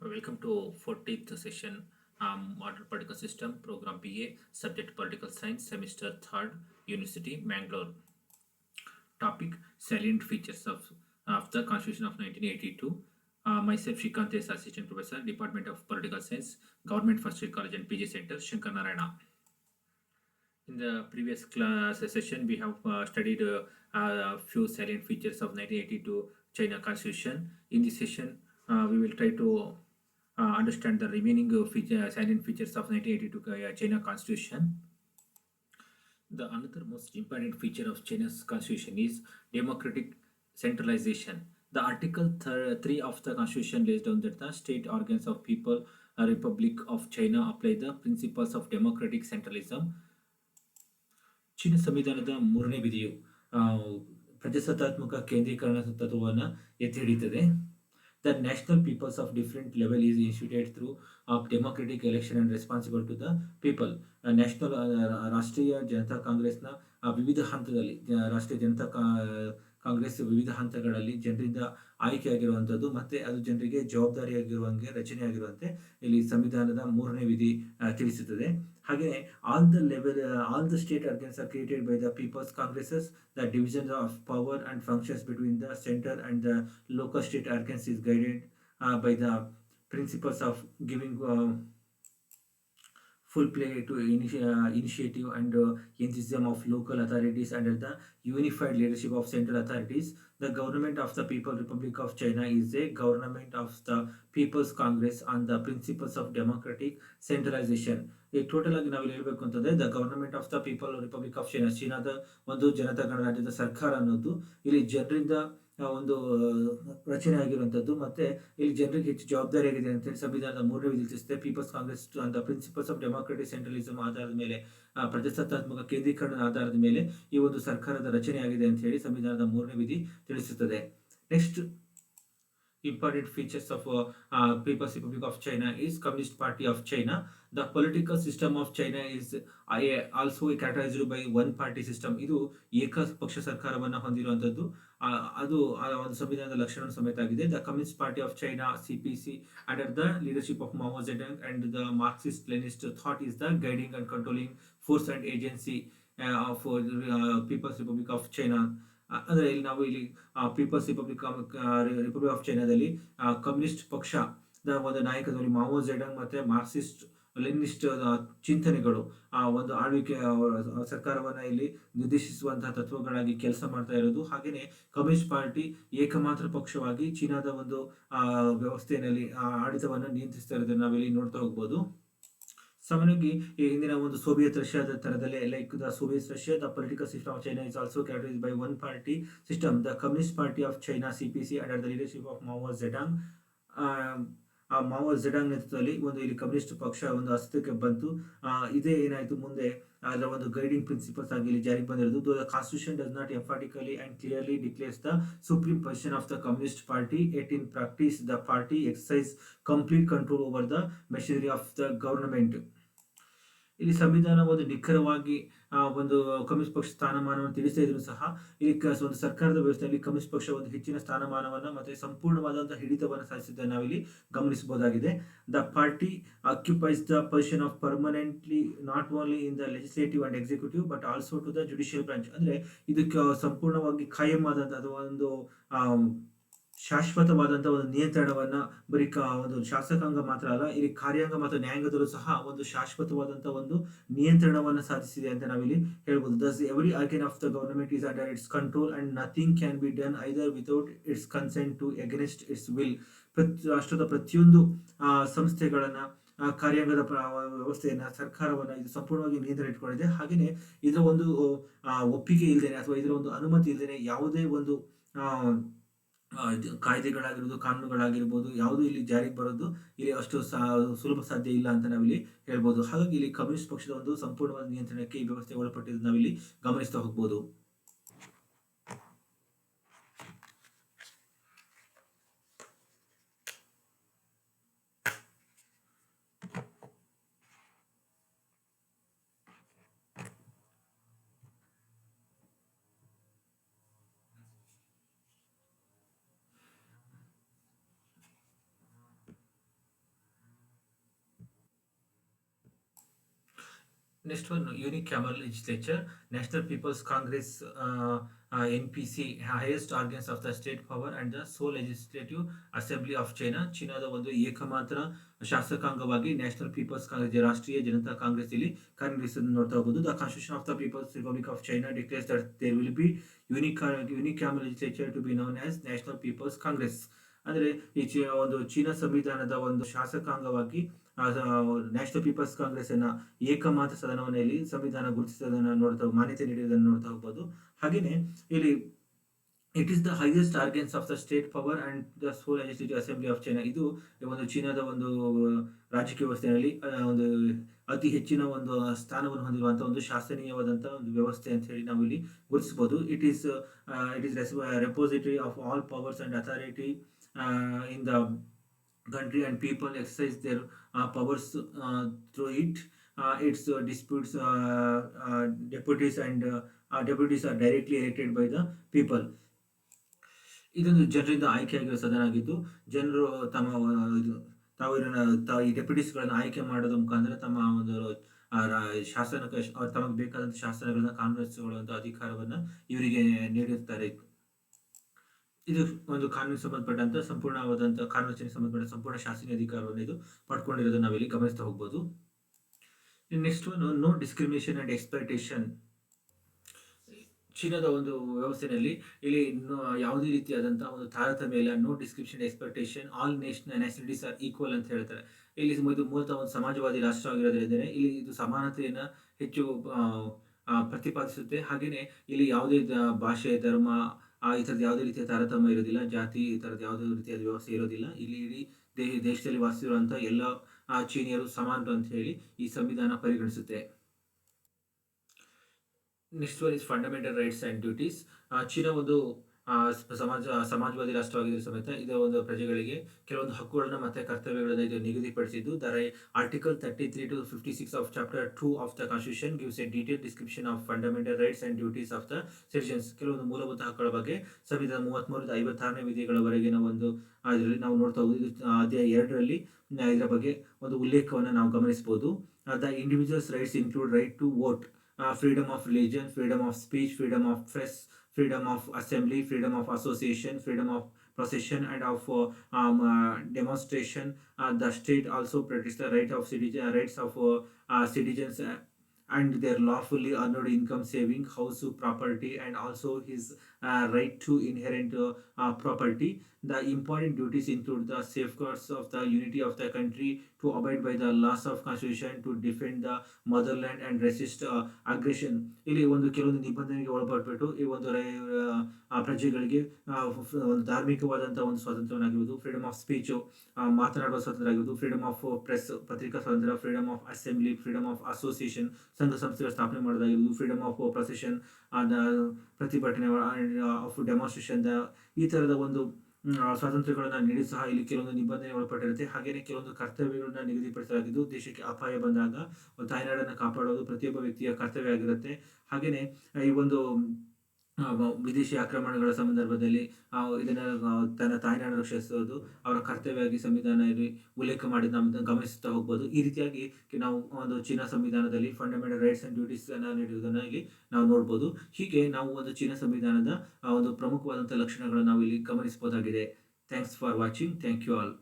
Welcome to 14th session, Modern Political System, Program BA, Subject Political Science, Semester 3rd, University, Mangalore. Topic: Salient features of the Constitution of 1982. Myself, Shrikant S, Assistant Professor, Department of Political Science, Government First Year College and PG Center, Shankar Narayana. In the previous class session, we have studied a few salient features of 1982 China Constitution. In this session, we will try to understand the remaining salient features of 1982 China Constitution. The another most important feature of China's constitution is democratic centralization. The Article 3 of the constitution lays down that the state organs of people, a Republic of China apply the principles of democratic centralism. China ಸಂವಿಧಾನದ ಮೂರನೇ ವಿಧಿಯು ಪ್ರಜಾಸತ್ತಾತ್ಮಕ ಕೇಂದ್ರೀಕರಣ ತತ್ವವನ್ನು ಎತ್ತಿ ಹಿಡಿಯುತ್ತದೆ. The national peoples of different level is instituted through democratic election and responsible to the people. National ರಾಷ್ಟ್ರೀಯ ಜನತಾ ಕಾಂಗ್ರೆಸ್ನ ವಿವಿಧ ಹಂತದಲ್ಲಿ ರಾಷ್ಟ್ರೀಯ ಜನತಾ ಕಾಂಗ್ರೆಸ್ ವಿವಿಧ ಹಂತಗಳಲ್ಲಿ ಜನರಿಂದ ಆಯ್ಕೆಯಾಗಿರುವಂಥದ್ದು ಮತ್ತೆ ಅದು ಜನರಿಗೆ ಜವಾಬ್ದಾರಿಯಾಗಿರುವಂಗೆ ರಚನೆಯಾಗಿರುವಂತೆ ಇಲ್ಲಿ ಸಂವಿಧಾನದ ಮೂರನೇ ವಿಧಿ ತಿಳಿಸುತ್ತದೆ. ಹಾಗೆಯೇ all the state organs are created by the people's congresses. The division of power and functions between the centre and the local state organs is guided by the principles of giving full play to initiative and enthusiasm of local authorities under the unified leadership of central authorities. The government of the People Republic of China is a government of the People's Congress on the principles of democratic centralization. ಈ total ಆಗಿ ನಾವು ಹೇಳಬೇಕು ಅಂತಂದ್ರೆ the government of the people republic of China, ಚೀನಾದ ಒಂದು ಜನತಾ ಗಣರಾಜ್ಯದ ಸರ್ಕಾರ ಅನ್ನೋದು ಇಲ್ಲಿ ಜನರಿಂದ ಒಂದು ರಚನೆ ಆಗಿರುವಂಥದ್ದು ಮತ್ತೆ ಇಲ್ಲಿ ಜನರಿಗೆ ಹೆಚ್ಚು ಜವಾಬ್ದಾರಿ ಆಗಿದೆ ಅಂತೇಳಿ ಸಂವಿಧಾನದ ಮೂರನೇ ವಿಧಿ ತಿಳಿಸುತ್ತೆ. ಪೀಪಲ್ಸ್ ಕಾಂಗ್ರೆಸ್ ಅಂತ ಪ್ರಿನ್ಸಿಪಲ್ಸ್ ಆಫ್ ಡೆಮಾಕ್ರೆಟಿಕ್ ಸೆಂಟ್ರಲಿಸಮ್ ಆಧಾರದ ಮೇಲೆ ಪ್ರಜಾಸತ್ತಾತ್ಮಕ ಕೇಂದ್ರೀಕರಣದ ಆಧಾರದ ಮೇಲೆ ಈ ಒಂದು ಸರ್ಕಾರದ ರಚನೆ ಆಗಿದೆ ಅಂತ ಹೇಳಿ ಸಂವಿಧಾನದ ಮೂರನೇ ವಿಧಿ ತಿಳಿಸುತ್ತದೆ. Next important features of People's Republic of China is Communist Party of China. The political system of China is also characterized by one party system. ಇದು ಏಕಪಕ್ಷ ಸರ್ಕಾರವನ್ನು ಹೊಂದಿರುವಂಥದ್ದು. ಅದು ಒಂದು ಸಂವಿಧಾನದ ಲಕ್ಷಣ ಸಮೇತ ಆಗಿದೆ. The Communist Party of China CPC under the leadership of Mao Zedong and the Marxist Leninist thought is the guiding and controlling force and agency of People's Republic of China. ಅಂದರೆ ಇಲ್ಲಿ ನಾವು ಇಲ್ಲಿ ಪೀಪಲ್ಸ್ ರಿಪಬ್ಲಿಕ್ ಆಫ್ ಚೈನಾದಲ್ಲಿ ಕಮ್ಯುನಿಸ್ಟ್ ಪಕ್ಷದ ಒಂದು ನಾಯಕತ್ವದಲ್ಲಿ Mao ಜೆಡಂಗ್ ಮತ್ತೆ Marxist ಲೆನಿನಿಸ್ಟ್ ಚಿಂತನೆಗಳು ಒಂದು ಆಳ್ವಿಕೆ ಸರ್ಕಾರವನ್ನ ಇಲ್ಲಿ ನಿರ್ದೇಶಿಸುವಂತಹ ತತ್ವಗಳಾಗಿ ಕೆಲಸ ಮಾಡ್ತಾ ಇರೋದು. ಹಾಗೆಯೇ ಕಮ್ಯುನಿಸ್ಟ್ ಪಾರ್ಟಿ ಏಕಮಾತ್ರ ಪಕ್ಷವಾಗಿ ಚೀನಾದ ಒಂದು ವ್ಯವಸ್ಥೆಯಲ್ಲಿ ಆಡಳಿತವನ್ನು ನಿಯಂತ್ರಿಸ್ತಾ ಇರೋದನ್ನ ನಾವಿಲ್ಲಿ ನೋಡ್ತಾ ಹೋಗ್ಬೋದು. ಸಾಮಾನ್ಯವಾಗಿ ಈ ಹಿಂದಿನ ಒಂದು ಸೋವಿಯತ್ ರಷ್ಯಾದ ತರದಲ್ಲೇ like the Soviet Russia the political system of China is also characterised by one party system. The Communist Party of China CPC under the leadership of Mao Zedong. Mao Zedong ನೇತೃತ್ವದಲ್ಲಿ ಒಂದು ಇಲ್ಲಿ communist ಪಕ್ಷ ಒಂದು ಅಸ್ತಿತ್ವಕ್ಕೆ ಬಂತು. ಇದೇ ಏನಾಯಿತು ಮುಂದೆ ಅದರ ಒಂದು ಗೈಡಿಂಗ್ ಪ್ರಿನ್ಸಿಪಲ್ಸ್ ಆಗಿ ಇಲ್ಲಿ ಜಾರಿಗೆ ಬಂದಿರೋದು. The constitution does not emphatically and clearly declares the supreme position of the Communist Party. Yet in practice the party exercise complete control over the machinery of the government. ಇಲ್ಲಿ ಸಂವಿಧಾನ ಒಂದು ನಿಖರವಾಗಿ ಒಂದು communist ಪಕ್ಷ ಸ್ಥಾನಮಾನವನ್ನು ತಿಳಿಸ್ತಾ ಇದ್ರು ಸಹ ಇಲ್ಲಿ ಒಂದು ಸರ್ಕಾರದ ವ್ಯವಸ್ಥೆಯಲ್ಲಿ ಕಮ್ಯುನಿಸ್ಟ್ ಪಕ್ಷ ಒಂದು ಹೆಚ್ಚಿನ ಸ್ಥಾನಮಾನವನ್ನು ಮತ್ತೆ ಸಂಪೂರ್ಣವಾದಂತಹ ಹಿಡಿತವನ್ನು ಸಾಧಿಸಿದ್ದನ್ನು ನಾವಿಲ್ಲಿ ಗಮನಿಸಬಹುದಾಗಿದೆ. The party occupies the position of permanently not only in the legislative and executive but also to the judicial branch. ಅಂದ್ರೆ ಇದಕ್ಕೆ ಸಂಪೂರ್ಣವಾಗಿ ಖಾಯಂ ಆದಂತಹ ಅಥವಾ ಒಂದು ಶಾಶ್ವತವಾದಂತಹ ಒಂದು ನಿಯಂತ್ರಣವನ್ನ ಬರೀ ಒಂದು ಶಾಸಕಾಂಗ ಮಾತ್ರ ಅಲ್ಲ, ಇಲ್ಲಿ ಕಾರ್ಯಾಂಗ ಮತ್ತು ನ್ಯಾಯಾಂಗದಲ್ಲೂ ಸಹ ಒಂದು ಶಾಶ್ವತವಾದಂತಹ ಒಂದು ನಿಯಂತ್ರಣವನ್ನು ಸಾಧಿಸಿದೆ ಅಂತ ನಾವಿಲ್ಲಿ ಹೇಳ್ಬೋದು. Thus every organ of the government is under its control and nothing can be done either without its consent to against its will. ರಾಷ್ಟ್ರದ ಪ್ರತಿಯೊಂದು ಸಂಸ್ಥೆಗಳನ್ನ ಕಾರ್ಯಾಂಗದ ವ್ಯವಸ್ಥೆಯನ್ನ ಸರ್ಕಾರವನ್ನ ಇದು ಸಂಪೂರ್ಣವಾಗಿ ನಿಯಂತ್ರಣ ಇಟ್ಕೊಂಡಿದೆ. ಹಾಗೆಯೇ ಇದರ ಒಂದು ಒಪ್ಪಿಗೆ ಇಲ್ಲದೇನೆ ಅಥವಾ ಇದರ ಒಂದು ಅನುಮತಿ ಇಲ್ಲದೇನೆ ಯಾವುದೇ ಒಂದು ಕಾಯ್ದೆಗಳಾಗಿರ್ಬೋದು ಕಾನೂನುಗಳಾಗಿರ್ಬೋದು ಯಾವುದು ಇಲ್ಲಿ ಜಾರಿಗೆ ಬರೋದು ಇಲ್ಲಿ ಅಷ್ಟು ಸುಲಭ ಸಾಧ್ಯ ಇಲ್ಲ ಅಂತ ನಾವಿಲ್ಲಿ ಹೇಳ್ಬೋದು. ಹಾಗಾಗಿ ಇಲ್ಲಿ ಕಮ್ಯುನಿಸ್ಟ್ ಪಕ್ಷದ ಒಂದು ಸಂಪೂರ್ಣವಾದ ನಿಯಂತ್ರಣಕ್ಕೆ ಈ ವ್ಯವಸ್ಥೆ ಒಳಪಟ್ಟಿದ್ದು ನಾವಿಲ್ಲಿ ಗಮನಿಸ್ತಾ ಹೋಗ್ಬೋದು. Next one, unicameral legislature, National People's Congress, NPC, highest organs of the state power and the sole legislative assembly of China. ಚೀನಾದ ಒಂದು ಏಕಮಾತ್ರ ಶಾಸಕಾಂಗವಾಗಿ ನ್ಯಾಷನಲ್ ಪೀಪಲ್ಸ್ ಕಾಂಗ್ರೆಸ್, ರಾಷ್ಟ್ರೀಯ ಜನತಾ ಕಾಂಗ್ರೆಸ್ ಇಲ್ಲಿ ಕಾರ್ಯನಿರ್ವಹಿಸೋದನ್ನು ನೋಡ್ತಾ ಹೋಗಬಹುದು. The constitution of the People's Republic of China declares that there will be unicameral legislature to be known as National People's Congress. ಅಂದರೆ ಈ ಒಂದು ಚೀನಾ ಸಂವಿಧಾನದ ಒಂದು ಶಾಸಕಾಂಗವಾಗಿ ನ್ಯಾಷನಲ್ ಪೀಪಲ್ಸ್ ಕಾಂಗ್ರೆಸ್ ಅನ್ನ ಏಕಮಾತ್ರ ಸದನವನ್ನು ಇಲ್ಲಿ ಸಂವಿಧಾನ ಗುರುತಿಸೋದನ್ನ ನೋಡ್ತಾ, ಮಾನ್ಯತೆ ನೀಡುವುದನ್ನು ನೋಡ್ತಾ ಹೋಗ್ಬೋದು. ಹಾಗೆಯೇ ಇಲ್ಲಿ it is the highest organs of the state power and the sole legislative assembly of China. ಇದು ಒಂದು ಚೀನಾದ ಒಂದು ರಾಜಕೀಯ ವ್ಯವಸ್ಥೆಯಲ್ಲಿ ಒಂದು ಅತಿ ಹೆಚ್ಚಿನ ಒಂದು ಸ್ಥಾನವನ್ನು ಹೊಂದಿರುವಂತಹ ಒಂದು ಶಾಸನೀಯವಾದಂತಹ ಒಂದು ವ್ಯವಸ್ಥೆ ಅಂತ ಹೇಳಿ ನಾವು ಇಲ್ಲಿ ಗುರುತಿಸಬಹುದು. It is repository of all powers and authority in the country, and people exercise their powers through it. Its disputes, deputies and deputies are directly elected by the people. ಇದೊಂದು ಜನರಿಂದ ಆಯ್ಕೆಯಾಗಿರೋ ಸದನ ಆಗಿದ್ದು, ಜನರು ತಾವು ಈ ಡೆಪ್ಯೂಟೀಸ್ಗಳನ್ನು ಆಯ್ಕೆ ಮಾಡೋದ್ರ ಮುಖಾಂತರ ತಮ್ಮ ಒಂದು ಶಾಸನಕ್ಕೆ ತಮಗೆ ಬೇಕಾದಂಥ ಶಾಸನಗಳನ್ನ ಕಾನೂನಿಸುವಂಥ ಅಧಿಕಾರವನ್ನು ಇವರಿಗೆ ನೀಡಿರ್ತಾರೆ. ಇದು ಒಂದು ಕಾನೂನಿಗೆ ಸಂಬಂಧಪಟ್ಟಂತ ಸಂಪೂರ್ಣವಾದಂಥ ಕಾನೂನು ರಚನೆಗೆ ಸಂಬಂಧಪಟ್ಟ ಸಂಪೂರ್ಣ ಶಾಸನೀಯ ಅಧಿಕಾರವನ್ನು ಇದು ಪಡ್ಕೊಂಡಿರೋದನ್ನ ನಾವಿಲ್ಲಿ ಗಮನಿಸ್ತಾ ಹೋಗ್ಬೋದು. Next one, no discrimination and exploitation. ಚೀನಾದ ಒಂದು ವ್ಯವಸ್ಥೆಯಲ್ಲಿ ಇಲ್ಲಿ ಯಾವುದೇ ರೀತಿಯಾದಂತಹ ಒಂದು ತಾರತಮ್ಯ ಇಲ್ಲ. No discrimination exploitation, all nationalities are equal ಅಂತ ಹೇಳ್ತಾರೆ. ಇಲ್ಲಿ ಇದು ಮೂಲತಃ ಒಂದು ಸಮಾಜವಾದಿ ರಾಷ್ಟ್ರ ಆಗಿರೋದ್ರಿಂದ ಇಲ್ಲಿ ಇದು ಸಮಾನತೆಯನ್ನು ಹೆಚ್ಚು ಪ್ರತಿಪಾದಿಸುತ್ತೆ. ಹಾಗೆಯೇ ಇಲ್ಲಿ ಯಾವುದೇ ಭಾಷೆ, ಧರ್ಮ, ಈ ಥರದ ಯಾವುದೇ ರೀತಿಯ ತಾರತಮ್ಯ ಇರೋದಿಲ್ಲ, ಜಾತಿ, ಈ ಥರದ ಯಾವುದೇ ರೀತಿಯಾದ ವ್ಯವಸ್ಥೆ ಇರೋದಿಲ್ಲ. ಇಲ್ಲಿ ಇಡೀ ದೇಶದಲ್ಲಿ ವಾಸಿಸಿರುವಂಥ ಎಲ್ಲ ಚೀನಿಯರು ಸಮಾನರು ಅಂತ ಹೇಳಿ ಈ ಸಂವಿಧಾನ ಪರಿಗಣಿಸುತ್ತೆ. Next one is fundamental rights and duties. China ಒಂದು ಸಮಾಜವಾದಿ ರಾಷ್ಟ್ರವಾಗಿದ್ದರೂ ಸಮೇತ ಇದರ ಒಂದು ಪ್ರಜೆಗಳಿಗೆ ಕೆಲವೊಂದು ಹಕ್ಕುಗಳನ್ನ ಮತ್ತು ಕರ್ತವ್ಯಗಳನ್ನು ಇದು ನಿಗದಿಪಡಿಸಿದ್ದು. Article 33 to 56 of chapter 2 of the constitution gives a detail description of fundamental rights and duties of the citizens. ಕೆಲವೊಂದು ಮೂಲಭೂತ ಹಕ್ಕುಗಳ ಬಗ್ಗೆ ಸಂವಿಧಾನ 33ರಿಂದ 56ನೇ ವಿಧಿಗಳವರೆಗಿನ ಒಂದು ಇದರಲ್ಲಿ ನಾವು ನೋಡ್ತಾ ಹೋಗೋದು. ಇದು ಅಧ್ಯಾಯ 2ರಲ್ಲಿ ಇದರ ಬಗ್ಗೆ ಒಂದು ಉಲ್ಲೇಖವನ್ನು ನಾವು ಗಮನಿಸಬಹುದು. The individuals rights include right to vote, freedom of religion, freedom of speech, freedom of press, freedom of assembly, freedom of association, freedom of procession and of demonstration. The state also protects the rights of citizens and their lawfully earned income, saving, house, property, and also his right to inherent property. The important duties include the safeguards of the unity of the country, to abide by the laws of constitution, to defend the motherland and resist aggression. ಇಲ್ಲಿ ಒಂದು ಕೆಲವೊಂದು ನಿಬಂಧನೆಗೆ ಒಳಪಟ್ಬಿಟ್ಟು ಈ ಒಂದು ಪ್ರಜೆಗಳಿಗೆ ಒಂದು ಧಾರ್ಮಿಕವಾದಂಥ ಒಂದು ಸ್ವಾತಂತ್ರ್ಯವಾಗಿರ್ಬೋದು, freedom of speech, ಮಾತನಾಡುವ ಸ್ವಾತಂತ್ರ್ಯ ಆಗಿರ್ಬೋದು, ಫ್ರೀಡಮ್ ಆಫ್ ಪ್ರೆಸ್, ಪತ್ರಿಕಾ ಸ್ವಾತಂತ್ರ್ಯ, freedom of assembly, freedom of association, ಸಂಘ ಸಂಸ್ಥೆಗಳ ಸ್ಥಾಪನೆ ಮಾಡೋದಾಗಿರ್ಬೋದು, ಫ್ರೀಡಮ್ ಆಫ್ ಪ್ರೊಸೆಷನ್, ಪ್ರತಿಭಟನೆ, ಆಫ್ ಡೆಮಾನ್ಸ್ಟ್ರೇಷನ್, ಈ ಥರದ ಒಂದು ಸ್ವಾತಂತ್ರ್ಯಗಳನ್ನು ನೀಡಿ ಸಹ ಇಲ್ಲಿ ಕೆಲವೊಂದು ನಿಬಂಧನೆ ಒಳಪಟ್ಟಿರುತ್ತೆ. ಹಾಗೆಯೇ ಕೆಲವೊಂದು ಕರ್ತವ್ಯಗಳನ್ನ ನಿಗದಿಪಡಿಸಲಾಗಿದ್ದು, ದೇಶಕ್ಕೆ ಅಪಾಯ ಬಂದಾಗ ತಾಯ್ನಾಡನ್ನು ಕಾಪಾಡೋದು ಪ್ರತಿಯೊಬ್ಬ ವ್ಯಕ್ತಿಯ ಕರ್ತವ್ಯ ಆಗಿರುತ್ತೆ. ಹಾಗೆಯೇ ಈ ಒಂದು ವಿದೇಶಿ ಆಕ್ರಮಣಗಳ ಸಂದರ್ಭದಲ್ಲಿ ಇದನ್ನು ತನ್ನ ತಾಯ್ನಾಡು ರಕ್ಷಿಸೋದು ಅವರ ಕರ್ತವ್ಯವಾಗಿ ಸಂವಿಧಾನ ಉಲ್ಲೇಖ ಮಾಡಿ ನಾವು ಗಮನಿಸುತ್ತಾ ಹೋಗ್ಬೋದು. ಈ ರೀತಿಯಾಗಿ ನಾವು ಒಂದು ಚೀನಾ ಸಂವಿಧಾನದಲ್ಲಿ ಫಂಡಮೆಂಟಲ್ ರೈಟ್ಸ್ ಆ್ಯಂಡ್ ಡ್ಯೂಟೀಸ್ ಅನ್ನು ನೀಡುವುದನ್ನು ಇಲ್ಲಿ ನಾವು ನೋಡ್ಬೋದು. ಹೀಗೆ ನಾವು ಒಂದು ಚೀನಾ ಸಂವಿಧಾನದ ಒಂದು ಪ್ರಮುಖವಾದಂಥ ಲಕ್ಷಣಗಳನ್ನು ನಾವು ಇಲ್ಲಿ ಗಮನಿಸಬಹುದಾಗಿದೆ. Thanks for watching. Thank you all.